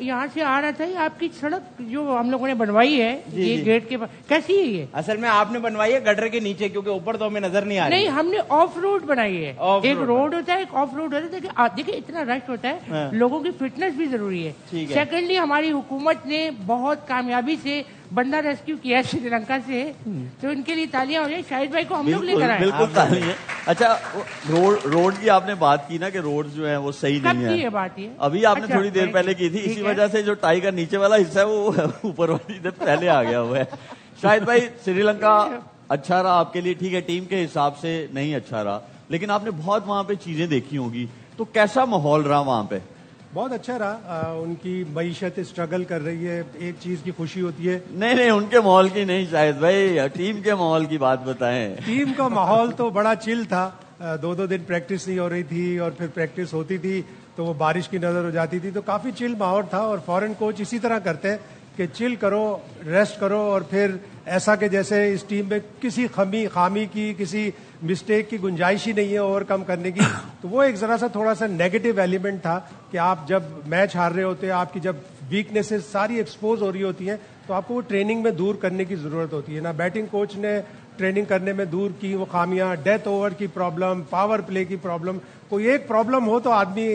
یہاں سے آ رہا تھا یہ آپ کی سڑک جو ہم لوگوں نے بنوائی ہے یہ گیٹ کے کیسی ہے یہ؟ اصل میں آپ نے بنوائی ہے گٹر کے نیچے کیونکہ اوپر تو ہمیں نظر نہیں آ رہی. نہیں ہم نے آف روڈ بنائی ہے. ایک روڈ ہوتا ہے ایک آف روڈ ہوتا ہے. دیکھیں اتنا رش ہوتا ہے لوگوں کی فٹنس بھی ضروری ہے. سیکنڈلی ہماری حکومت نے بہت کامیابی سے بندہ ریسکیو کیا سری لنکا سے تو ان کے لیے تالیاں ہو جائیں. شاہد بھائی کو ہم لوگ لے کر آئے. بالکل تالیاں. اچھا روڈ کی آپ نے بات کی نا کہ روڈ جو ہیں وہ صحیح نہیں ہے. بات یہ ابھی آپ نے تھوڑی دیر پہلے کی تھی اسی وجہ سے جو ٹائی کا نیچے والا حصہ ہے وہ اوپر والی پہلے آ گیا ہوا ہے. شاہد بھائی سری لنکا اچھا رہا آپ کے لیے ٹھیک ہے ٹیم کے حساب سے نہیں اچھا رہا لیکن آپ نے بہت وہاں پہ چیزیں دیکھی ہوں گی تو کیسا ماحول رہا وہاں پہ؟ بہت اچھا رہا. ان کی معیشت اسٹرگل کر رہی ہے. ایک چیز کی خوشی ہوتی ہے. نہیں ان کے ماحول کی نہیں شاہد بھائی ٹیم کے ماحول کی بات بتائیں. ٹیم کا ماحول تو بڑا چل تھا. 2 دن پریکٹس نہیں ہو رہی تھی اور پھر پریکٹس ہوتی تھی تو وہ بارش کی نظر ہو جاتی تھی تو کافی چل ماحول تھا. اور فورن کوچ اسی طرح کرتے ہیں کہ چل کرو ریسٹ کرو اور پھر ایسا کہ جیسے اس ٹیم میں کسی خامی کی کسی مسٹیک کی گنجائش ہی نہیں ہے اوور کم کرنے کی. تو وہ ایک ذرا سا تھوڑا سا نیگیٹو ایلیمنٹ تھا کہ آپ جب میچ ہار رہے ہوتے ہیں آپ کی جب ویکنیسز ساری ایکسپوز ہو رہی ہوتی ہیں تو آپ کو وہ ٹریننگ میں دور کرنے کی ضرورت ہوتی ہے. نہ بیٹنگ کوچ نے ٹریننگ کرنے میں دور کی وہ خامیاں. ڈیتھ اوور کی پرابلم, پاور پلے کی پرابلم, کوئی ایک پرابلم ہو تو آدمی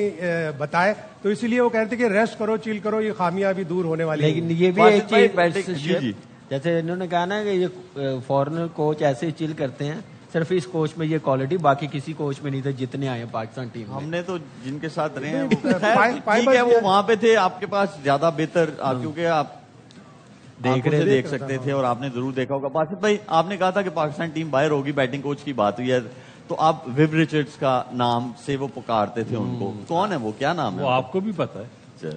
بتائے. تو اسی لیے وہ کہتے کہ ریسٹ کرو چل کرو یہ خامیاں ابھی دور ہونے والی ہیں. لیکن یہ بھی ایک چیز جیسے انہوں نے کہا نا کہ یہ فورنر کوچ ایسے چل کرتے ہیں صرف اس کوچ میں یہ کوالٹی باقی کسی کوچ میں نہیں تھے جتنے آئے پاکستان ٹیم میں. ہم نے تو جن کے ساتھ رہے ہیں ٹھیک ہے وہ وہاں پہ تھے آپ کے پاس زیادہ بہتر کیونکہ آپ دیکھ سکتے تھے اور آپ نے ضرور دیکھا ہوگا. باسط بھائی آپ نے کہا تھا کہ پاکستان ٹیم باہر ہوگی بیٹنگ کوچ کی بات ہوئی ہے تو آپ ویب ریچرڈز کا نام سے وہ پکارتے تھے ان کو. کون ہے وہ کیا نام ہے؟ وہ آپ کو بھی پتا ہے.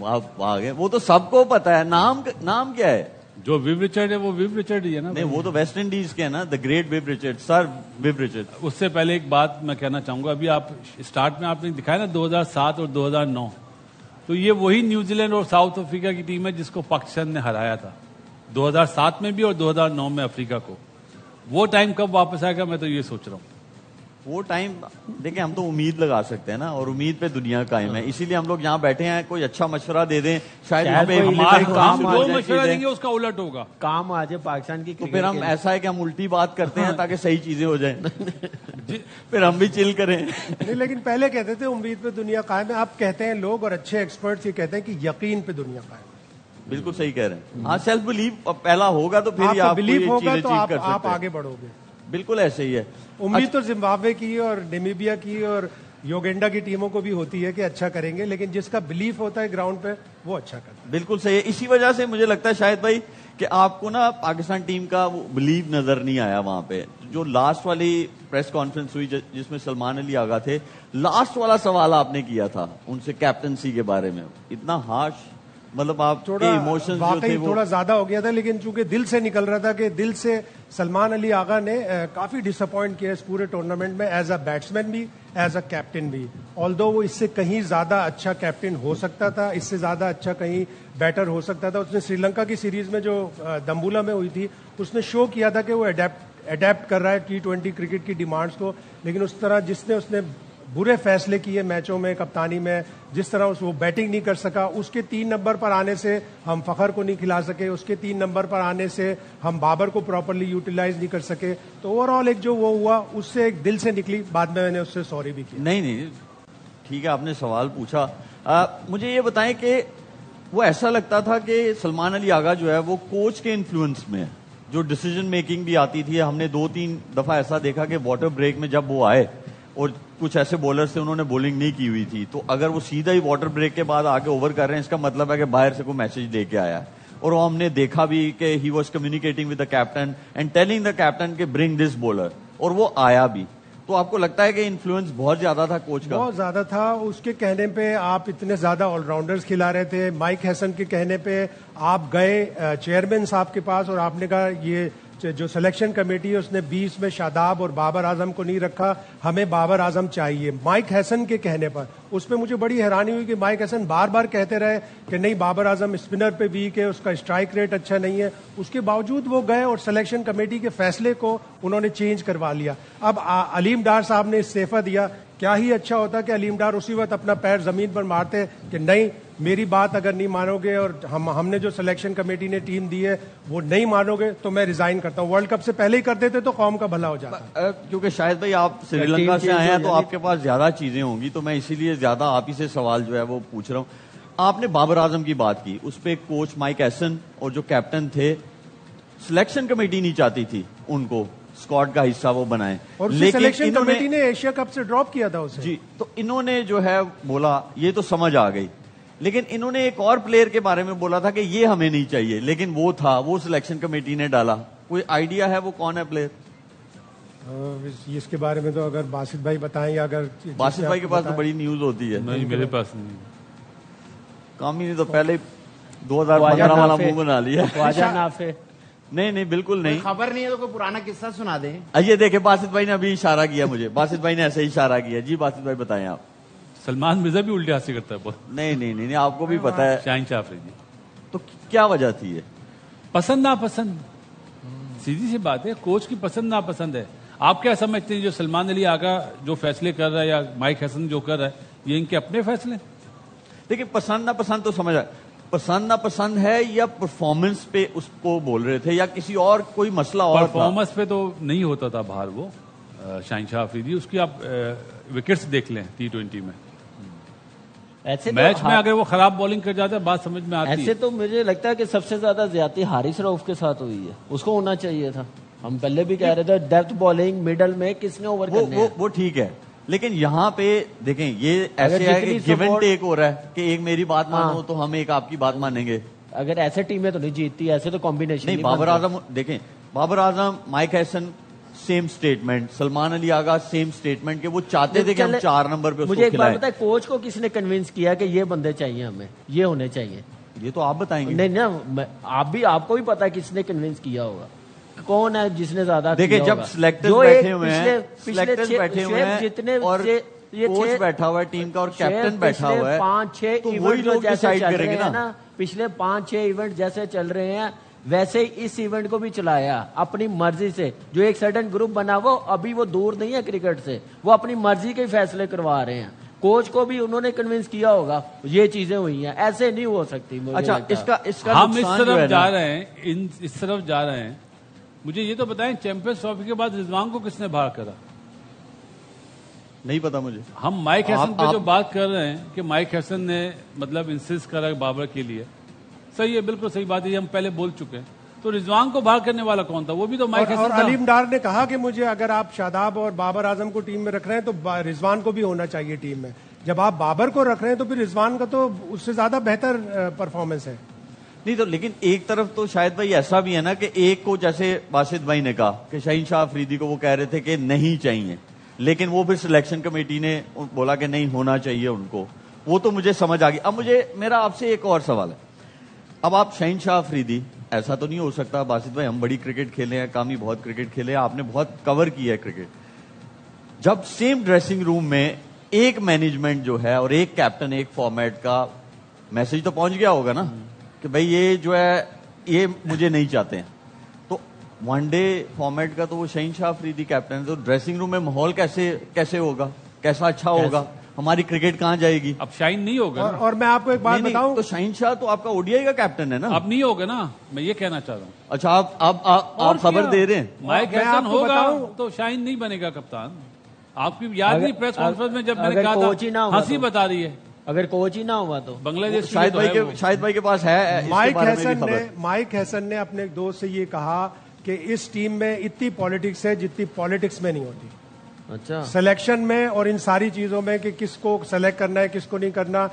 آپ آگے وہ تو سب کو پتا ہے. نام کیا ہے؟ جو ویب ریچرڈ ہے وہ ویب ریچرڈ ہی ہے نا. نہیں وہ تو ویسٹ انڈیز کے ہے نا. The great Viv Richards sir Viv Richards. اس سے پہلے ایک بات میں کہنا چاہوں گا. ابھی آپ اسٹارٹ میں آپ نے دکھایا نا 2007 اور 2009 تو یہ وہی نیوزی لینڈ اور ساؤتھ افریقہ کی ٹیم ہے جس کو پاکستان نے ہرایا تھا 2007 میں بھی اور 2009 میں افریقہ کو. وہ ٹائم کب واپس آئے گا میں تو یہ سوچ رہا ہوں. وہ ٹائم دیکھیں ہم تو امید لگا سکتے ہیں نا اور امید پہ دنیا قائم ہے. اسی لیے ہم لوگ یہاں بیٹھے ہیں. کوئی اچھا مشورہ دے دیں شاید جو مشورہ دیں گے اس کا الٹ ہوگا. کام آ جائے پاکستان کی. تو پھر ہم ایسا ہے کہ ہم الٹی بات کرتے ہیں تاکہ صحیح چیزیں ہو جائیں پھر ہم بھی چل کریں. نہیں لیکن پہلے کہتے تھے امید پہ دنیا قائم ہے. آپ کہتے ہیں لوگ اور اچھے ایکسپرٹس یہ کہتے ہیں کہ یقین پہ دنیا قائم ہے. بالکل صحیح کہہ رہے ہیں. ہاں سیلف بلیف پہلا ہوگا تو پھر آپ بلیف ہوگا تو آپ آگے بڑھو گے. بالکل ایسے ہی ہے. امید تو زمبابوے کی اور نیمیبیا کی اور یوگینڈا کی ٹیموں کو بھی ہوتی ہے کہ اچھا کریں گے لیکن جس کا بلیف ہوتا ہے گراؤنڈ پہ وہ اچھا کرتا ہے. بالکل صحیح ہے. اسی وجہ سے مجھے لگتا ہے شاید بھائی کہ آپ کو نا پاکستان ٹیم کا وہ بلیو نظر نہیں آیا وہاں پہ. جو لاسٹ والی پریس کانفرنس ہوئی جس میں سلمان علی آغا تھے لاسٹ والا سوال آپ نے کیا تھا ان سے کیپٹنسی کے بارے میں اتنا ہارش مطلب آپ کے ایموشنز جو تھے وہ تھوڑا زیادہ ہو گیا تھا لیکن چونکہ دل سے نکل رہا تھا کہ دل سے سلمان علی آغا نے کافی ڈس اپوائنٹ کیا اس پورے ٹورنامنٹ میں ایز اے بیٹسمین بھی ایز اے کیپٹن بھی. آلدو وہ اس سے کہیں زیادہ اچھا کیپٹن ہو سکتا تھا اس سے زیادہ اچھا کہیں بیٹر ہو سکتا تھا. اس نے سری لنکا کی سیریز میں جو دمبولا میں ہوئی تھی اس نے شو کیا تھا کہ وہ اڈیپٹ کر رہا ہے T20 کرکٹ کی ڈیمانڈز کو. لیکن اس طرح جس نے برے فیصلے کیے میچوں میں کپتانی میں جس طرح وہ بیٹنگ نہیں کر سکا اس کے 3 نمبر پر آنے سے ہم فخر کو نہیں کھلا سکے. اس کے 3 نمبر پر آنے سے ہم بابر کو پراپرلی یوٹیلائز نہیں کر سکے. تو اوور آل ایک جو وہ ہوا اس سے ایک دل سے نکلی. بعد میں نے اس سے سوری بھی کی. نہیں ٹھیک ہے آپ نے سوال پوچھا. مجھے یہ بتائیں کہ وہ ایسا لگتا تھا کہ سلمان علی آغا جو ہے وہ کوچ کے انفلوئنس میں جو ڈیسیجن میکنگ بھی آتی تھی. ہم نے 2-3 دفعہ ایسا دیکھا کہ واٹر بریک میں جب وہ آئے اور کچھ ایسے بولرز تھے انہوں نے بولنگ نہیں کی ہوئی تھی تو اگر وہ سیدھا ہی واٹر بریک کے بعد آ کے اوور کر رہے ہیں اس کا مطلب ہے کہ باہر سے کوئی میسج دے کے آیا ہے. اور وہ ہم نے دیکھا بھی کہ he was communicating with the captain and telling the captain کہ برنگ دس بولر اور وہ آیا بھی. تو آپ کو لگتا ہے کہ انفلوئنس بہت زیادہ تھا کوچ کا؟ بہت زیادہ تھا. اس کے کہنے پہ آپ اتنے زیادہ آل راؤنڈرز کھلا رہے تھے. مائک ہیسن کے کہنے پہ آپ گئے چیئرمین صاحب کے پاس اور آپ نے کہا یہ جو سلیکشن کمیٹی ہے اس نے 20 میں شاداب اور بابر اعظم کو نہیں رکھا ہمیں بابر اعظم چاہیے. مائک ہیسن کے کہنے پر اس پہ مجھے بڑی حیرانی ہوئی کہ مائک ہیسن بار بار کہتے رہے کہ نہیں بابر اعظم اسپنر پہ ویک ہے اس کا اسٹرائک ریٹ اچھا نہیں ہے. اس کے باوجود وہ گئے اور سلیکشن کمیٹی کے فیصلے کو انہوں نے چینج کروا لیا. اب علیم ڈار صاحب نے استعفیٰ دیا. کیا ہی اچھا ہوتا کہ علیم ڈار اسی وقت اپنا پیر زمین پر مارتے کہ نہیں میری بات اگر نہیں مانو گے اور ہم نے جو سلیکشن کمیٹی نے ٹیم دی ہے وہ نہیں مانو گے تو میں ریزائن کرتا ہوں. ورلڈ کپ سے پہلے ہی کر دیتے تو قوم کا بھلا ہو جاتا. کیونکہ شاید بھائی آپ سری لنکا سے آئے ہیں تو آپ کے پاس زیادہ چیزیں ہوں گی, تو میں اسی لیے زیادہ آپ ہی سے سوال جو ہے وہ پوچھ رہا ہوں. آپ نے بابر اعظم کی بات کی, اس پہ کوچ مائک ایسن اور جو کیپٹن تھے سلیکشن کمیٹی نہیں چاہتی تھی ان کو اسکواڈ کا حصہ وہ بنائیں, اور سلیکشن کمیٹی نے ایشیا کپ سے ڈراپ کیا تھا اسے. جی, تو انہوں نے جو ہے بولا یہ تو سمجھ آ گئی, لیکن انہوں نے ایک اور پلیئر کے بارے میں بولا تھا کہ یہ ہمیں نہیں چاہیے, لیکن وہ تھا, وہ سلیکشن کمیٹی نے ڈالا. کوئی آئیڈیا ہے وہ کون ہے پلیئر؟ اس کے بارے میں تو اگر باسط بھائی بتائیں یا اگر باسط بھائی کے پاس تو بڑی نیوز ہوتی ہے. نہیں میرے پاس نہیں. کامی نے تو پہلے 2015 والا منہ بنا لیا. خواجہ نافع. نہیں بالکل نہیں, خبر نہیں ہے تو کوئی پرانا قصہ سنا دیں. یہ دیکھیں باسط بھائی نے ابھی اشارہ کیا مجھے, باسط بھائی نے ایسے ہی اشارہ کیا. جی باسط بھائی بتائیں آپ. سلمان مرزا بھی الٹے ہاتھ سے کرتا ہے بہت. نہیں آپ کو بھی پتا ہے. شاہین شاہ افریدی. تو کیا وجہ تھی یہ؟ پسند ناپسند, سیدھی سی بات ہے, کوچ کی پسند ناپسند ہے. آپ کیا سمجھتے ہیں جو سلمان علی آغا جو فیصلے کر رہا ہے یا مائک ہیسن جو کر رہا ہے یہ ان کے اپنے فیصلے؟ دیکھیں پسند ناپسند تو سمجھ آئے, پسند ناپسند ہے یا پرفارمنس پہ اس کو بول رہے تھے یا کسی اور کوئی مسئلہ اور؟ پرفارمنس پہ تو نہیں ہوتا تھا باہر وہ شاہین شاہ افریدی. اس کی آپ وکٹس دیکھ لیں T20 میں, ایسے میچ میں اگر وہ خراب بولنگ کر جاتا ہے بات سمجھ میں آتی ہے. ایسے تو مجھے لگتا ہے کہ سب سے زیادہ زیادتی حارث رؤف کے ساتھ ہوئی ہے, اس کو ہونا چاہیے تھا. ہم پہلے بھی کہہ رہے تھے ڈیپتھ بالنگ مڈل میں کس نے اوور کرنے ہیں. وہ ٹھیک ہے, لیکن یہاں پہ دیکھیں یہ ایسے ہے کہ گیو اینڈ ٹیک ہو رہا ہے کہ ایک میری بات مانو تو ہم ایک آپ کی بات مانیں گے. اگر ایسے ٹیمیں تو نہیں جیتتی, ایسے تو کمبینیشن نہیں. بابر اعظم دیکھیں, Babar Azam mic ہیسن same statement, Salman Ali آغا سیم سٹیٹمنٹ کہ وہ چاہتے تھے کہ ہم 4 نمبر پہ اس کو مجھے ایک بات کھلائیں. بتائیں, کوچ کو کس نے کنونس کیا کہ یہ بندے چاہیے ہمیں, یہ ہونے چاہیے؟ یہ تو آپ بتائیں گے. نہیں آپ کو بھی پتا ہے کس نے کنونس کیا ہوگا, کون ہے جس نے زیادہ. دیکھیں جب سلیکٹرز بیٹھے ہوئے ہیں, سلیکٹرز بیٹھے ہوئے ہیں اور کوچ بیٹھا ہوا ہے ٹیم کا اور کیپٹن بیٹھا ہوا ہے, 5-6 تو وہی لوگ ڈیسائیڈ کریں گے نا. پچھلے 5-6 ایونٹ جیسے چل رہے ہیں ویسے اس ایونٹ کو بھی چلایا اپنی مرضی سے. جو ایک سڈن گروپ بنا وہ ابھی وہ دور نہیں ہے کرکٹ سے, وہ اپنی مرضی کے فیصلے کروا رہے ہیں. کوچ کو بھی انہوں نے کنونس کیا ہوگا, یہ چیزیں ہوئی ہیں, ایسے نہیں ہو سکتی. اچھا اس کا ہم اس طرف جا رہے ہیں, اس طرف جا رہے ہیں. مجھے یہ تو بتائیں چیمپئنز ٹرافی کے بعد رضوان کو کس نے باہر کرا؟ نہیں پتا مجھے. ہم مائک ہیسن پہ جو بات کر رہے ہیں کہ مائک ہیسن نے مطلب انسسٹ کرا بابر کے لیے, صحیح ہے, بالکل صحیح بات ہے, یہ ہم پہلے بول چکے ہیں. تو رضوان کو باہر کرنے والا کون تھا؟ وہ بھی تو مائک ہیسن اور تھا. علیم ڈار نے کہا کہ مجھے اگر آپ شاداب اور بابر اعظم کو ٹیم میں رکھ رہے ہیں تو رضوان کو بھی ہونا چاہیے ٹیم میں. جب آپ بابر کو رکھ رہے ہیں تو پھر رضوان کا تو اس سے زیادہ بہتر پرفارمنس ہے. نہیں تو لیکن ایک طرف تو شاید بھائی ایسا بھی ہے نا کہ ایک کو جیسے باسط بھائی نے کہا کہ شاہین شاہ افریدی کو وہ کہہ رہے تھے کہ نہیں چاہیے, لیکن وہ پھر سلیکشن کمیٹی نے بولا کہ نہیں ہونا چاہیے ان کو. وہ تو مجھے سمجھ آ گئی. اب میرا آپ سے ایک اور سوال ہے. اب آپ شاہین شاہ افریدی, ایسا تو نہیں ہو سکتا باسط بھائی, ہم بڑی کرکٹ کھیلے ہیں, کامی بہت کرکٹ کھیلے ہیں, آپ نے بہت کور کیا ہے کرکٹ. جب سیم ڈریسنگ روم میں ایک مینجمنٹ جو ہے اور ایک کیپٹن ایک فارمیٹ کا میسج تو پہنچ گیا ہوگا نا کہ بھائی یہ جو ہے یہ مجھے نہیں چاہتے ہیں, تو ون ڈے فارمیٹ کا تو وہ شاہین شاہ افریدی کیپٹن ہے, تو ڈریسنگ روم میں ماحول کیسے ہوگا, کیسا اچھا ہوگا, ہماری کرکٹ کہاں جائے گی؟ اب شاہین نہیں ہوگا. اور میں آپ کو ایک بات بتاؤں, تو شاہین شاہ تو آپ کا ODI کا کیپٹن ہے نا. اب نہیں ہوگا نا, میں یہ کہنا چاہ رہا ہوں. اچھا آپ خبر دے رہے ہیں. مائک ہیسن ہوگا تو شاہین نہیں بنے گا کپتان. آپ کی یاد نہیں پریس کانفرنس میں جب میں نے کہا تھا, ہنسی بتا رہی ہے, اگر کوچ ہی نہ ہوا تو بنگلہ دیش شاہد بھائی کے پاس ہے. مائک ہیسن نے اپنے ایک دوست سے یہ کہا کہ اس ٹیم میں اتنی پالیٹکس ہے جتنی پالیٹکس میں نہیں ہوتی. اچھا, سلیکشن میں اور ان ساری چیزوں میں کہ کس کو سلیکٹ کرنا ہے کس کو نہیں کرنا.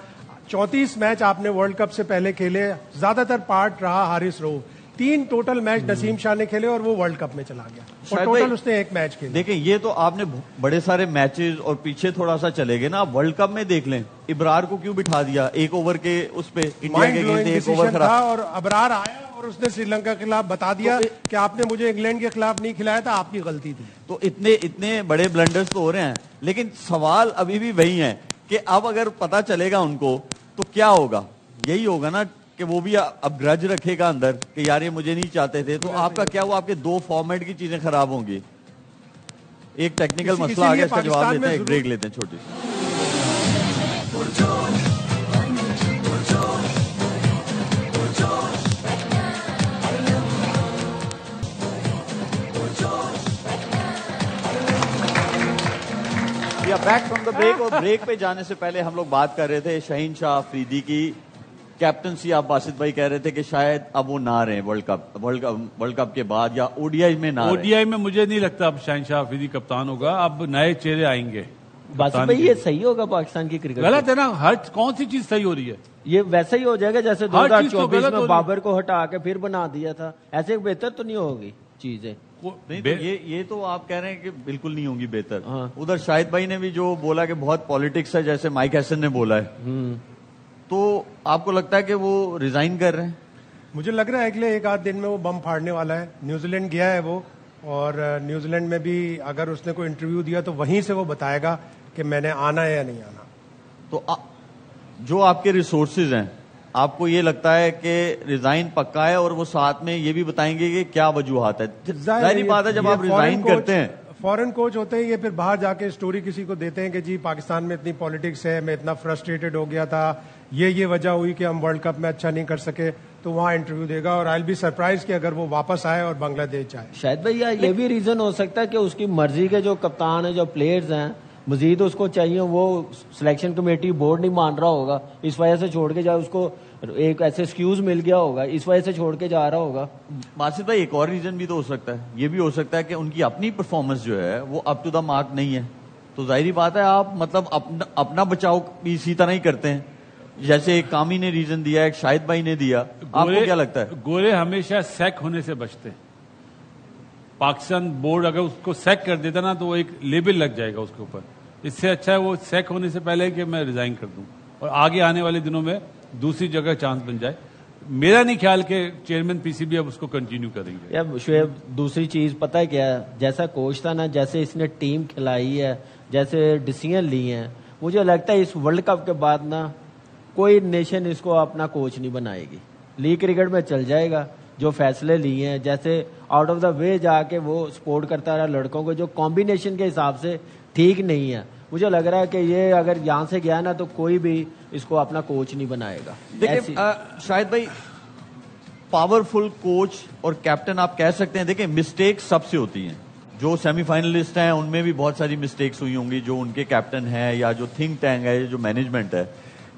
34 میچ آپ نے ورلڈ کپ سے پہلے کھیلے, زیادہ تر پارٹ رہا حارث رؤف. 3 ٹوٹل میچ نسیم شاہ نے کھیلے اور وہ ورلڈ کپ میں چلا گیا, اور ٹوٹل اس نے 1 میچ کھیلا. دیکھیں یہ تو آپ نے بڑے سارے میچز اور پیچھے تھوڑا سا چلے گئے نا. آپ ورلڈ کپ میں دیکھ لیں ابرار کو کیوں بٹھا دیا 1 اوور کے اس پہ, انڈیا کے اگینسٹ 1 اوور تھا, اور ابرار آیا اور اس نے سری لنکا کے خلاف بتا دیا کہ آپ نے مجھے انگلینڈ کے خلاف نہیں کھلایا تھا, آپ کی غلطی تھی. تو اتنے بڑے بلنڈرز تو ہو رہے ہیں, لیکن سوال ابھی بھی وہی ہے کہ اب اگر پتا چلے گا ان کو تو کیا ہوگا؟ یہی ہوگا نا کہ وہ بھی اب گرج رکھے گا اندر کہ یار یہ مجھے نہیں چاہتے تھے. تو آپ کا کیا ہوا, آپ کے 2 فارمیٹ کی چیزیں خراب ہوں گی. ایک ٹیکنیکل مسئلہ آ گیا, اس کا جواب لیتے ہیں, ایک بریک لیتے ہیں چھوٹی سی. Back from the break. اور بریک پہ جانے سے پہلے ہم لوگ بات کر رہے تھے شاہین شاہ افریدی کی کیپٹنسی. آپ باسط بھائی کہہ رہے تھے کہ شاید اب وہ نہ رہیں ورلڈ کپ کے بعد, یا او ڈی آئی میں نہ رہیں. او ڈی آئی میں مجھے نہیں لگتا اب شاہین شاہ افریدی کپتان ہوگا, اب نئے چہرے آئیں گے. باسط بھائی یہ صحیح ہوگا پاکستان کی کرکٹ؟ غلط ہے نا, ہر کون سی چیز صحیح ہو رہی ہے؟ یہ ویسا ہی ہو جائے گا جیسے 2024 میں بابر کو ہٹا کے پھر بنا دیا تھا, ایسے بہتر تو نہیں ہوگی چیزیں. نہیں تو یہ تو آپ کہہ رہے ہیں کہ بالکل نہیں ہوں گی بہتر. ادھر شاہد بھائی نے بھی جو بولا کہ بہت پالیٹکس ہے, جیسے مائک ہیسن نے بولا ہے, تو آپ کو لگتا ہے کہ وہ ریزائن کر رہے ہیں؟ مجھے لگ رہا ہے اگلے ایک آدھ دن میں وہ بم پھاڑنے والا ہے. نیوزی لینڈ گیا ہے وہ, اور نیوزی لینڈ میں بھی اگر اس نے کوئی انٹرویو دیا تو وہیں سے وہ بتائے گا کہ میں نے آنا ہے یا نہیں آنا. تو جو آپ کے ریسورسز ہیں, آپ کو یہ لگتا ہے کہ ریزائن پکا ہے, اور وہ ساتھ میں یہ بھی بتائیں گے کہ کیا وجوہات ہے؟ ظاہری بات ہے جب آپ ریزائن کرتے ہیں, فورن کوچ ہوتے ہیں یہ, پھر باہر جا کے اسٹوری کسی کو دیتے ہیں کہ جی پاکستان میں اتنی پالیٹکس ہے, میں اتنا فرسٹریٹڈ ہو گیا تھا, یہ وجہ ہوئی کہ ہم ورلڈ کپ میں اچھا نہیں کر سکے, تو وہاں انٹرویو دے گا. اور آئی ول بی سرپرائز کہ اگر وہ واپس آئے اور بنگلہ دیش جائے. شاید بھائی یہ بھی ریزن ہو سکتا ہے کہ اس کی مرضی کے جو کپتان ہیں, جو پلیئرز ہیں, مزید اس کو چاہیے, وہ سلیکشن کمیٹی بورڈ نہیں مان رہا ہوگا, اس وجہ سے چھوڑ کے جائے, اس کو ایک ایسے ایکسکیوز مل گیا ہوگا, اس وجہ سے چھوڑ کے جا رہا ہوگا. باسط بھائی ایک اور ریزن بھی تو ہو سکتا ہے, یہ بھی ہو سکتا ہے کہ ان کی اپنی پرفارمنس جو ہے وہ اپ ٹو دا مارک نہیں ہے. تو ظاہری بات ہے آپ مطلب اپنا بچاؤ بھی اسی طرح ہی کرتے ہیں, جیسے ایک کامی نے ریزن دیا, ایک شاہد بھائی نے دیا. آپ کو کیا لگتا ہے؟ گورے ہمیشہ سیک ہونے سے بچتے ہیں. پاکستان بورڈ اگر اس کو سیک کر دیتا نا تو وہ ایک لیبل لگ جائے گا اس کے اوپر. اس سے اچھا ہے وہ سیک ہونے سے پہلے کہ میں ریزائن کر دوں, اور آگے آنے والے دنوں میں دوسری جگہ چانس بن جائے. میرا نہیں خیال کہ چیئرمین پی سی بی اب اس کو کنٹینیو کریں گے. شعیب دوسری چیز پتہ ہے کیا ہے, جیسا کوچ تھا نا, جیسے اس نے ٹیم کھلائی ہے, جیسے ڈیسیژن لی ہیں, مجھے لگتا ہے اس ورلڈ کپ کے بعد نا کوئی نیشن اس کو اپنا کوچ نہیں بنائے گی. لیگ کرکٹ میں چل جائے گا, جو فیصلے لیے ہیں, جیسے آؤٹ آف دا وے جا کے وہ سپورٹ کرتا رہا لڑکوں کو, جو کمبینیشن کے حساب سے ٹھیک نہیں ہے. مجھے لگ رہا ہے کہ یہ اگر یہاں سے گیا نا تو کوئی بھی اس کو اپنا کوچ نہیں بنائے گا. دیکھیں شاہد بھائی, پاورفل کوچ اور کیپٹن آپ کہہ سکتے ہیں, دیکھیں مسٹیک سب سے ہوتی ہیں. جو سیمی فائنلسٹ ہیں ان میں بھی بہت ساری مسٹیکس ہوئی ہوں گی, جو ان کے کیپٹن ہیں یا جو تھنک ٹینک ہے, جو مینجمنٹ ہے,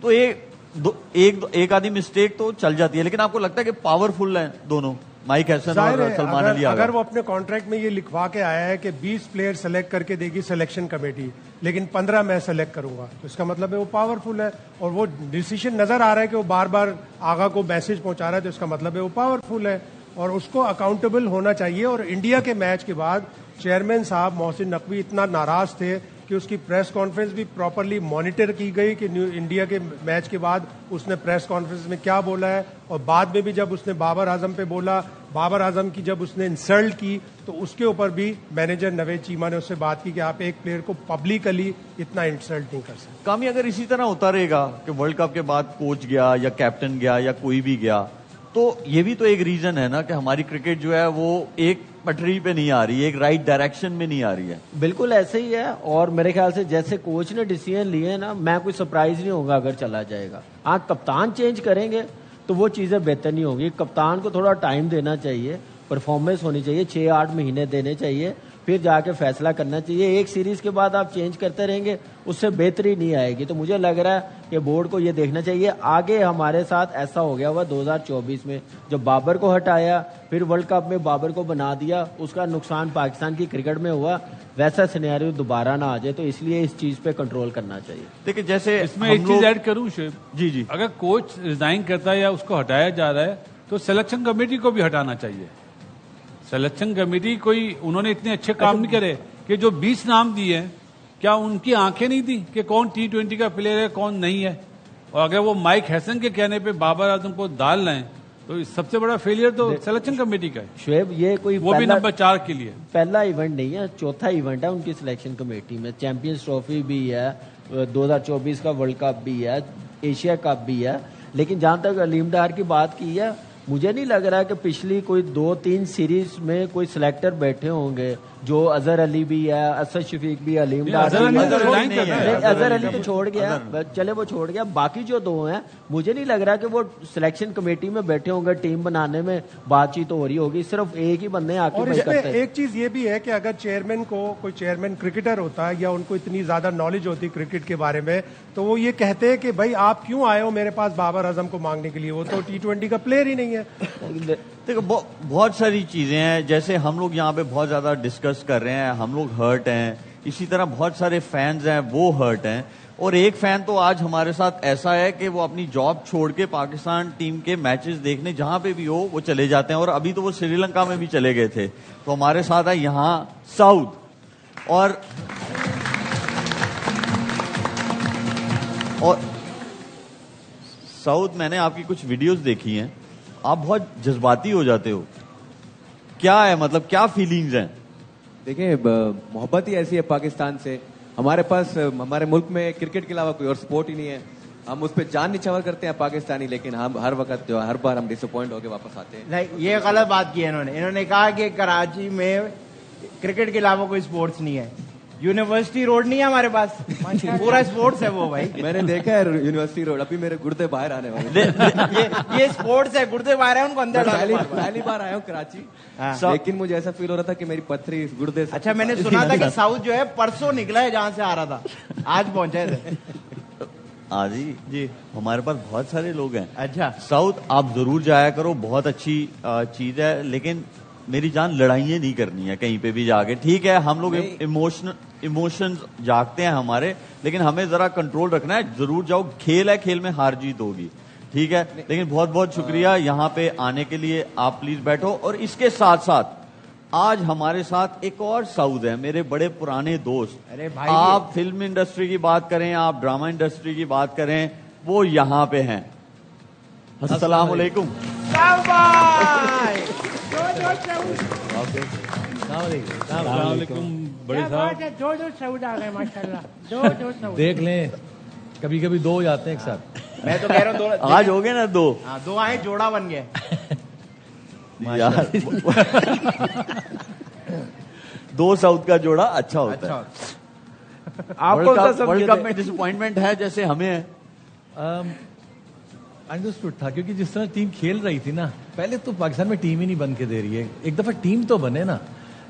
تو ایک آدھی مسٹیک تو چل جاتی ہے. لیکن آپ کو لگتا ہے کہ پاورفل ہیں دونوں, مائک ہیسن اور سلمان علی آغا؟ اگر وہ اپنے کانٹریکٹ میں یہ لکھوا کے آیا ہے کہ 20 پلیئر سلیکٹ کر کے دے گی سلیکشن کمیٹی, لیکن 15 میں سلیکٹ کروں گا, تو اس کا مطلب ہے وہ پاورفل ہے. اور وہ ڈیسیشن نظر آ رہا ہے کہ وہ بار بار آغا کو میسج پہنچا رہا ہے, تو اس کا مطلب ہے وہ پاورفل ہے, اور اس کو اکاؤنٹیبل ہونا چاہیے. اور انڈیا کے میچ کے بعد چیئرمین صاحب محسن نقوی اتنا ناراض تھے کہ اس کی پریس کانفرنس بھی پراپرلی مانیٹر کی گئی کہ انڈیا کے میچ کے بعد اس نے پریس کانفرنس میں کیا بولا ہے. اور بعد میں بھی جب اس نے بابر اعظم پہ بولا, بابر اعظم کی جب اس نے انسلٹ کی, تو اس کے اوپر بھی مینیجر نوید چیما نے اس سے بات کی کہ آپ ایک پلیئر کو پبلکلی اتنا انسلٹ نہیں کر سکتے. کامی اگر اسی طرح ہوتا رہے گا کہ ورلڈ کپ کے بعد کوچ گیا یا کیپٹن گیا یا کوئی بھی گیا, تو یہ بھی تو ایک ریزن ہے نا کہ ہماری کرکٹ جو ہے وہ ایک پٹری پہ نہیں آ رہی ہے, ایک رائٹ ڈائریکشن میں نہیں آ رہی ہے. بالکل ایسے ہی ہے. اور میرے خیال سے جیسے کوچ نے ڈیسیژن لیے نا, میں کوئی سرپرائز نہیں ہوگا اگر چلا جائے گا. ہاں کپتان چینج کریں گے تو وہ چیزیں بہتر نہیں ہوگی. کپتان کو تھوڑا ٹائم دینا چاہیے, پرفارمنس ہونی چاہیے, 6-8 مہینے دینے چاہیے, پھر جا کے فیصلہ کرنا چاہیے. ایک سیریز کے بعد آپ چینج کرتے رہیں گے, اس سے بہتری نہیں آئے گی. تو مجھے لگ رہا ہے کہ بورڈ کو یہ دیکھنا چاہیے. آگے ہمارے ساتھ ایسا ہو گیا ہوا 2024 میں, جب بابر کو ہٹایا, پھر ورلڈ کپ میں بابر کو بنا دیا, اس کا نقصان پاکستان کی کرکٹ میں ہوا. ویسا سینیریو دوبارہ نہ آ جائے, تو اس لیے اس چیز پہ کنٹرول کرنا چاہیے. دیکھیں جیسے اس میں ایک چیز ایڈ کروں شعیب, جی اگر کوچ ریزائن کرتا ہے یا اس کو ہٹایا جا رہا ہے تو سلیکشن کمیٹی کو بھی ہٹانا چاہیے. سلیکشن کمیٹی کوئی انہوں نے اتنے اچھے کام نہیں کرے کہ جو 20 نام دیے ہیں, کیا ان کی آنکھیں نہیں تھی کہ کون T20 کا پلیئر ہے کون نہیں ہے؟ اور اگر وہ مائک ہیسن کے کہنے پہ بابر اعظم کو ڈال لیں تو سب سے بڑا فیلئر تو سلیکشن کمیٹی کا ہے. شعیب یہ کوئی وہ بھی نمبر 4 کے لیے پہلا ایونٹ نہیں ہے, چوتھا ایونٹ ہے ان کی سلیکشن کمیٹی میں. چیمپئنز ٹرافی بھی ہے, 2024 کا ورلڈ کپ بھی ہے, ایشیا کپ بھی ہے. لیکن جہاں تک علیم ڈار کی بات کی ہے, مجھے نہیں لگ رہا کہ پچھلی کوئی 2-3 سیریز میں کوئی سلیکٹر بیٹھے ہوں گے جو اظہر علی بھی ہے, اسد شفیق بھی, علیم ڈار, اظہر علی تو چھوڑ گیا, چلے وہ چھوڑ گیا, باقی جو 2 ہیں مجھے نہیں لگ رہا کہ وہ سلیکشن کمیٹی میں بیٹھے ہوں گے, ٹیم بنانے میں بات چیت ہو رہی ہوگی, صرف ایک ہی بندے آ اور کے اس میں ایک چیز یہ بھی ہے کہ اگر چیئرمین کو کوئی چیئرمین کرکٹر ہوتا ہے یا ان کو اتنی زیادہ نالج ہوتی کرکٹ کے بارے میں, تو وہ یہ کہتے ہیں کہ بھائی آپ کیوں آئے ہو میرے پاس بابر اعظم کو مانگنے کے لیے, وہ تو T20 کا پلیئر ہی نہیں ہے. دیکھو بہت ساری چیزیں ہیں, جیسے ہم لوگ یہاں پہ بہت زیادہ ڈسکس کر رہے ہیں, ہم لوگ ہرٹ ہیں, اسی طرح بہت سارے فینز ہیں وہ ہرٹ ہیں, اور ایک فین تو آج ہمارے ساتھ ایسا ہے کہ وہ اپنی جاب چھوڑ کے پاکستان ٹیم کے میچز دیکھنے جہاں پہ بھی ہو وہ چلے جاتے ہیں, اور ابھی تو وہ سری لنکا میں بھی چلے گئے تھے. تو ہمارے ساتھ ہے یہاں سعود, اور سعود میں نے آپ کی کچھ ویڈیوز دیکھی ہیں, آپ بہت جذباتی ہو جاتے ہو, کیا ہے مطلب کیا فیلنگز ہیں؟ دیکھیں محبت ہی ایسی ہے پاکستان سے, ہمارے پاس ہمارے ملک میں کرکٹ کے علاوہ کوئی اور سپورٹ ہی نہیں ہے, ہم اس پہ جان نچھاور کرتے ہیں پاکستانی, لیکن ہم ہر وقت جو ہر بار ہم ڈس اپوائنٹ ہو کے واپس آتے ہیں. نہیں, یہ غلط بات کی ہے انہوں نے کہا کہ کراچی میں کرکٹ کے علاوہ کوئی سپورٹس نہیں ہے, یونیورسٹی روڈ نہیں ہے ہمارے پاس, پورا سپورٹس ہے وہ بھائی. میں نے دیکھا ہے یونیورسٹی روڈ, ابھی میرے گردے باہر آنے والے, یہ سپورٹس ہے, گردے باہر ہیں ان کو اندر. پہلی بار آیا ہوں کراچی, لیکن مجھے ایسا فیل ہو رہا تھا کہ میری پتھری گردے سے. اچھا, میں نے سنا تھا کہ ساؤتھ جو ہے پرسوں نکلا ہے جہاں سے آ رہا تھا, آج پہنچے تھے. جی ہمارے پاس بہت سارے لوگ ہیں. اچھا ساؤتھ آپ ضرور جایا کرو, بہت اچھی چیز ہے, لیکن میری جان لڑائیاں نہیں کرنی ہے کہیں پہ بھی جا کے. ٹھیک ہے ہم لوگ ایموشنز جاگتے ہیں ہمارے, لیکن ہمیں ذرا کنٹرول رکھنا ہے. ضرور جاؤ, کھیل ہے, کھیل میں ہار جیت ہوگی, ٹھیک ہے, لیکن بہت بہت شکریہ یہاں پہ آنے کے لیے. آپ پلیز بیٹھو. اور اس کے ساتھ ساتھ آج ہمارے ساتھ ایک اور سعود ہے, میرے بڑے پرانے دوست. ارے بھائی, آپ فلم انڈسٹری کی بات کریں, آپ ڈرامہ انڈسٹری کی بات کریں, وہ یہاں پہ ہیں. السلام علیکم. السلام علیکم بڑے صاحب. دیکھ لیں کبھی کبھی 2 ہو جاتے ہیں ایک ساتھ. میں تو کہہ رہا ہوں آج ہو گئے نا 2. 2 آئے, جوڑا بن گیا. یار 2 ساؤتھ کا جوڑا اچھا ہوتا ہے. ورلڈ کپ میں ڈس اپوائنٹمنٹ ہے جیسے ہمیں ہے. انڈرسٹوڈ تھا کیونکہ جس طرح ٹیم کھیل رہی تھی نا, پہلے تو پاکستان میں ٹیم ہی نہیں بن کے دے رہی ہے. ایک دفعہ ٹیم تو بنے نا,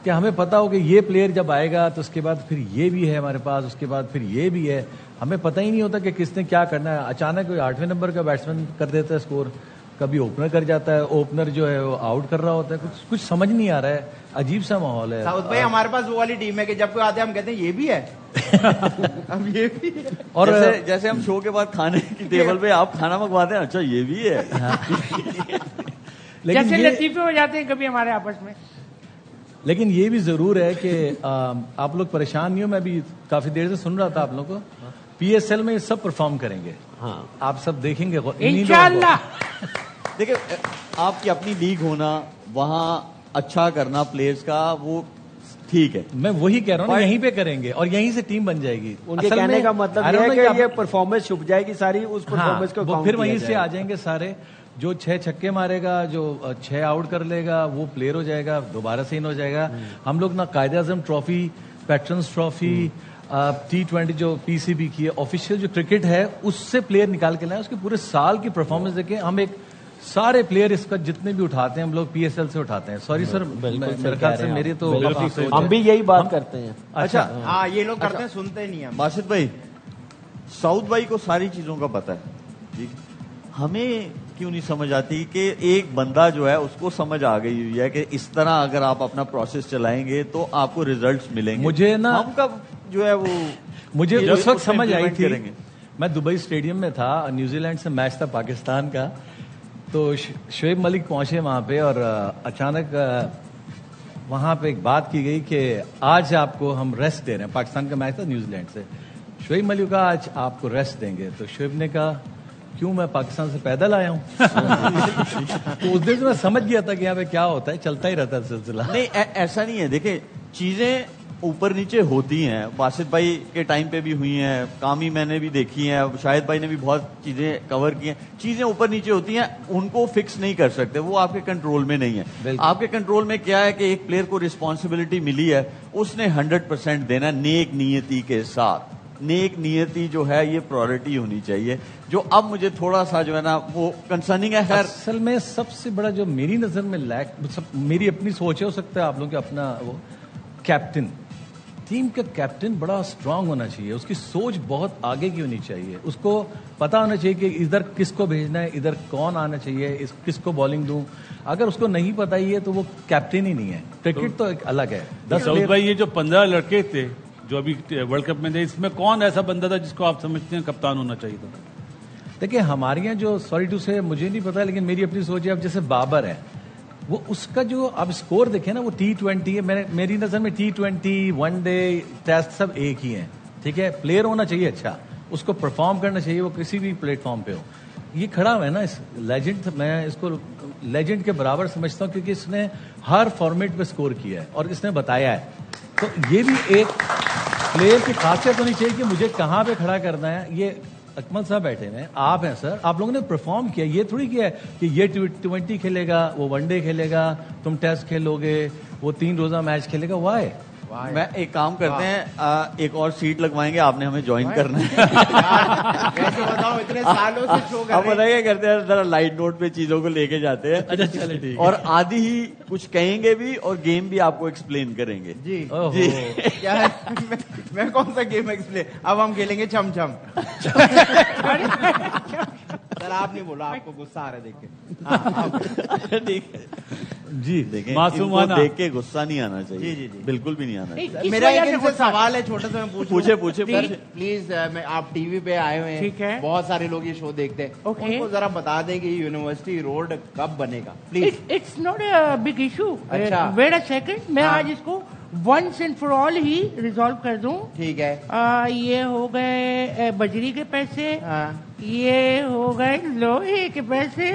کہ ہمیں پتا ہو کہ یہ پلیئر جب آئے گا تو اس کے بعد پھر یہ بھی ہے ہمارے پاس, اس کے بعد پھر یہ بھی ہے. ہمیں پتہ ہی نہیں ہوتا کہ کس نے کیا کرنا ہے. اچانک کوئی 8ویں نمبر کا بیٹسمین کر دیتا ہے اسکور, کبھی اوپنر کر جاتا ہے, اوپنر جو ہے وہ آؤٹ کر رہا ہوتا ہے, کچھ سمجھ نہیں آ رہا ہے. عجیب سا ماحول ہے. ساؤتھ بھائی ہمارے پاس وہ والی ٹیم ہے کہ جب کوئی آتے ہیں ہم کہتے ہیں یہ بھی ہے, اب یہ بھی ہے. اور جیسے ہم شو کے بعد کھانے کی ٹیبل پہ آپ کھانا منگواتے ہیں, اچھا یہ بھی ہے. جیسے لطیفے ہو جاتے ہیں کبھی ہمارے آپس میں. لیکن یہ بھی ضرور ہے کہ آپ لوگ پریشان نہیں ہو, میں بھی کافی دیر سے سن رہا تھا آپ لوگوں کو. پی ایس ایل میں یہ سب پرفارم کریں گے, آپ سب دیکھیں گے انشاءاللہ. دیکھیں آپ کی اپنی لیگ ہونا, وہاں اچھا کرنا پلیئرز کا, وہ ٹھیک ہے. میں وہی کہہ رہا ہوں, یہیں پہ کریں گے اور یہیں سے ٹیم بن جائے گی. ان کے کہنے کا مطلب یہ ہے کہ یہ پرفارمنس چھپ جائے گی ساری, اس پرفارمنس کو پھر وہیں سے آ جائیں گے سارے. جو 6 چھکے مارے گا, جو 6 آؤٹ کر لے گا, وہ پلیئر ہو جائے گا, دوبارہ سے ان ہو جائے گا. ہم لوگ نا Quaid Azam trophy, patterns trophy, T20 جو پی سی بی کی ہے آفیشیل جو کرکٹ ہے, اس سے پلیئر نکال کے لائیں, اس کے پورے سال کی پرفارمنس دیکھیں. ہم ایک سارے پلیئر اس کا جتنے بھی اٹھاتے ہیں ہم لوگ پی ایس ایل سے اٹھاتے ہیں. سوری سر, میرے خیال سے میری تو ہم بھی یہی بات کرتے ہیں. اچھا ہاں یہ لوگ کرتے ہیں, سنتے ہی نہیں ہیں. باسط بھائی, سعود بھائی کو ساری چیزوں کا پتہ ہے جی, ہمیں کیوں نہیں سمجھ آتی کہ ایک بندہ جو ہے اس کو سمجھ آ گئی ہوئی ہے کہ اس طرح اگر آپ اپنا پروسیس چلائیں گے تو آپ کو ریزلٹس ملیں گے. مجھے نا ہم کب جو ہے وہ مجھے اس وقت سمجھ آئی تھی, میں دبئی اسٹیڈیم میں تھا, نیوزی لینڈ سے میچ تھا پاکستان کا, تو شعیب ملک پہنچے وہاں پہ, اور اچانک وہاں پہ ایک بات کی گئی کہ آج آپ کو ہم ریسٹ دے رہے ہیں. پاکستان کا میچ تھا نیوزی لینڈ سے. شعیب ملک کا آج آپ کو ریسٹ دیں گے. تو شعیب نے کہا کیوں, میں پاکستان سے پیدل آیا ہوں. تو اس دن سے میں سمجھ گیا تھا کہ یہاں پہ کیا ہوتا ہے, چلتا ہی رہتا ہے سلسلہ. نہیں ایسا نہیں ہے. دیکھیں چیزیں اوپر نیچے ہوتی ہیں. باسط بھائی کے ٹائم پہ بھی ہوئی ہیں, کامی میں نے بھی دیکھی ہیں, شاہد بھائی نے بھی بہت چیزیں کور کی ہیں. چیزیں اوپر نیچے ہوتی ہیں, ان کو فکس نہیں کر سکتے, وہ آپ کے کنٹرول میں نہیں ہے. آپ کے کنٹرول میں کیا ہے کہ ایک پلیئر کو رسپانسبلٹی ملی ہے, اس نے 100% دینا نیک نیتی کے ساتھ. نیک نیتی جو ہے یہ پرائورٹی ہونی چاہیے, جو اب مجھے تھوڑا سا جو ہے نا وہ کنسرننگ ہے. خیر اصل میں سب سے بڑا جو میری نظر میں میری اپنی سوچ ہے, ہو سکتا ہے آپ لوگوں کے اپنا, وہ کیپٹن, ٹیم کا کیپٹن بڑا اسٹرانگ ہونا چاہیے, اس کی سوچ بہت آگے کی ہونی چاہیے, اس کو پتا ہونا چاہیے کہ ادھر کس کو بھیجنا ہے, ادھر کون آنا چاہیے, کس کو بالنگ دوں. اگر اس کو نہیں پتا ہی ہے تو وہ کیپٹن ہی نہیں ہے. کرکٹ تو ایک الگ ہے. سعود بھائی, یہ جو 15 لڑکے تھے جو ابھی ورلڈ کپ میں تھے, اس میں کون ایسا بندہ تھا جس کو آپ سمجھتے ہیں کپتان ہونا چاہیے تھا؟ دیکھیں ہمارے یہاں جو, سوری ٹو سے, مجھے نہیں پتا, لیکن میری اپنی سوچ ہے. اب جیسے بابر ہے, وہ اس کا جو آپ اسکور دیکھیں نا, وہ T20 ہے. میری نظر میں T20 ون ڈے ٹیسٹ سب ایک ہی ہیں, ٹھیک ہے. پلیئر ہونا چاہیے اچھا, اس کو پرفارم کرنا چاہیے, وہ کسی بھی پلیٹ فارم پہ ہو. یہ کھڑا ہوا ہے نا اس لیجنڈ, میں اس کو لیجنڈ کے برابر سمجھتا ہوں, کیونکہ اس نے ہر فارمیٹ پہ اسکور کیا ہے اور اس نے بتایا ہے. تو یہ بھی ایک پلیئر کی خاصیت ہونی چاہیے کہ مجھے کہاں پہ کھڑا کرنا ہے. یہ اکمل صاحب بیٹھے ہیں, آپ ہیں سر, آپ لوگوں نے پرفارم کیا, یہ تھوڑی کیا ہے کہ یہ T20 کھیلے گا, وہ ون ڈے کھیلے گا, تم ٹیسٹ کھیلو گے, وہ 3 روزہ میچ کھیلے گا. وائے میں ایک کام کرتے ہیں, ایک اور سیٹ لگوائیں گے, آپ نے ہمیں جوائن کرنا ہے. اب بتائیے کرتے ہیں, ذرا لائٹ نوٹ پہ چیزوں کو لے کے جاتے ہیں. اچھا چلے ٹھیک, اور آدھی ہی کچھ کہیں گے بھی, اور گیم بھی آپ کو ایکسپلین کریں گے. جی جی, کیا ہے, میں کون سا گیم ایکسپلین, اب ہم کھیلیں گے چھم چھم. سر آپ نہیں بولا, آپ کو غصہ آ رہا ہے دیکھ کے. جی دیکھیں, معصومانہ دیکھ کے غصہ نہیں آنا چاہیے. جی جی بالکل بھی نہیں آنا چاہیے. میرا ایک ان سے سوال ہے چھوٹا سا, میں پوچھے پلیز. آپ ٹی وی پہ آئے ہوئے ہیں, بہت سارے لوگ یہ شو دیکتے ہیں, ان کو ذرا بتا دیں کہ یونیورسٹی روڈ کب بنے گا please. It's not a big issue. Wait a second, میں آج اس کو ونس اینڈ فار آل ہی ریزالو کر دوں. ٹھیک ہے. یہ ہو گئے بجری کے پیسے, یہ ہو گئے لوہے کے پیسے,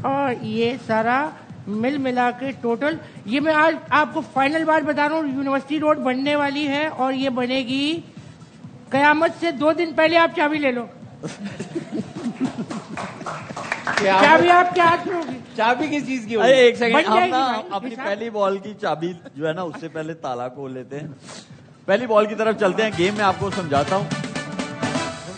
اور یہ سارا مل ملا کے ٹوٹل, یہ میں آج آپ کو فائنل بات بتا رہا ہوں, یونیورسٹی روڈ بننے والی ہے, اور یہ بنے گی قیامت سے 2 دن پہلے. آپ چابی لے لو. چابی آپ کیا ہاتھ میں ہوگی؟ چابی کس چیز کی؟ ایک سیکنڈ, ہم اپنی پہلی بال کی چابی جو ہے نا, اس سے پہلے تالا کھول لیتے ہیں. پہلی بال کی طرف چلتے ہیں. گیم میں آپ کو سمجھاتا ہوں.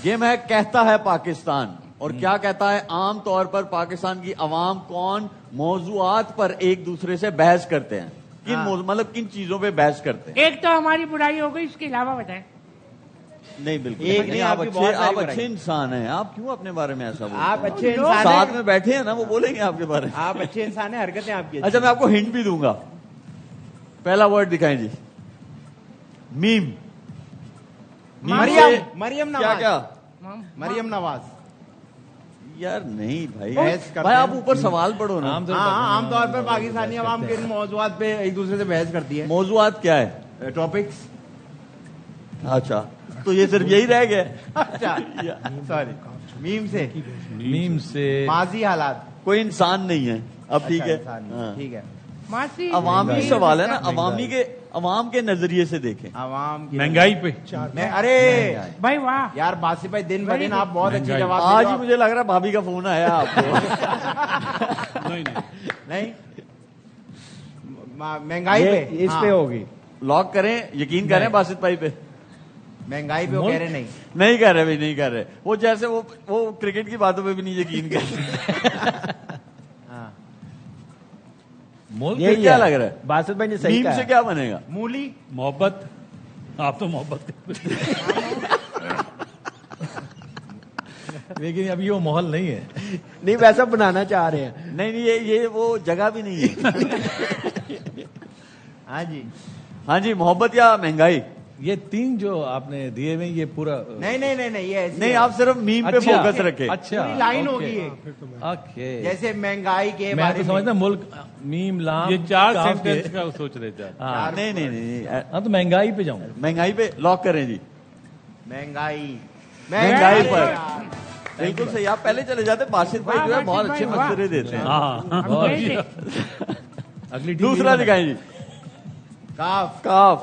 گیم ہے کہتا ہے پاکستان. اور کیا کہتا ہے, عام طور پر پاکستان کی عوام کون موضوعات پر ایک دوسرے سے بحث کرتے ہیں, مطلب کن چیزوں پہ بحث کرتے ہیں. ایک تو ہماری برائی ہو گئی, اس کے علاوہ بتائیں. نہیں بالکل نہیں, آپ اچھے انسان ہیں, آپ کیوں اپنے بارے میں ایسا بولتے ہیں؟ آپ اچھے انسان ساتھ میں بیٹھے ہیں نا, وہ بولیں گے آپ کے بارے میں. آپ اچھے انسان ہیں, حرکتیں آپ کی. اچھا میں آپ کو ہنٹ بھی دوں گا. پہلا ورڈ دکھائیں جی. میم. مریم نواز. کیا مریم نواز. یار نہیں بھائی, آپ اوپر سوال پڑھو نا. عام طور پر پاکستانی عوام کن موضوعات پہ ایک دوسرے سے بحث کرتی ہے؟ موضوعات کیا ہے؟ ٹاپکس. اچھا تو یہ صرف یہی رہ گیا. اچھا سوری, میم سے ماضی حالات. کوئی انسان نہیں ہے اب. ٹھیک ہے, ٹھیک ہے. عوامی سوال ہے نا, عوام کے نظریے سے دیکھیں. عوام کی مہنگائی پہ. ارے بھائی واہ یار, باسی بھائی دن بدن آپ بہت اچھے جواب. آج ہی مجھے لگ رہا ہے بھابھی کا فون آیا آپ کو. نہیں, مہنگائی پہ اس پہ ہوگی. لاک کریں, یقین کریں باسط بھائی پہ. مہنگائی پہ وہ کہہ رہے نہیں کہہ رہے بھائی, نہیں کہہ رہے. وہ جیسے وہ کرکٹ کی باتوں پہ بھی نہیں یقین کر رہے. یہ کیا لگ رہا ہے باسط بھائی نے صحیح کہا. سے کیا بنے گا؟ مولی. محبت. آپ تو محبت لیکن ابھی وہ ماحول نہیں ہے. نہیں ویسا بنانا چاہ رہے ہیں. نہیں یہ وہ جگہ بھی نہیں ہے. ہاں جی, محبت یا مہنگائی, یہ 3 جو آپ نے دیے ہوئے, یہ پورا نہیں, آپ صرف میم پہ فوکس رکھیں. اچھا لائن ہوگی جیسے مہنگائی کے میں تو سمجھتا ملک میم لام, یہ 4 سینٹنس کا سوچ رہے تھے. نہیں, ہاں تو مہنگائی پہ جاؤں. مہنگائی پہ لاک کریں جی. مہنگائی پر بالکل صحیح. آپ پہلے چلے جاتے. باسط بھائی جو ہے بہت اچھے مشورے دیتے ہیں. اگلی دوسرا دکھائیں جی. کاف.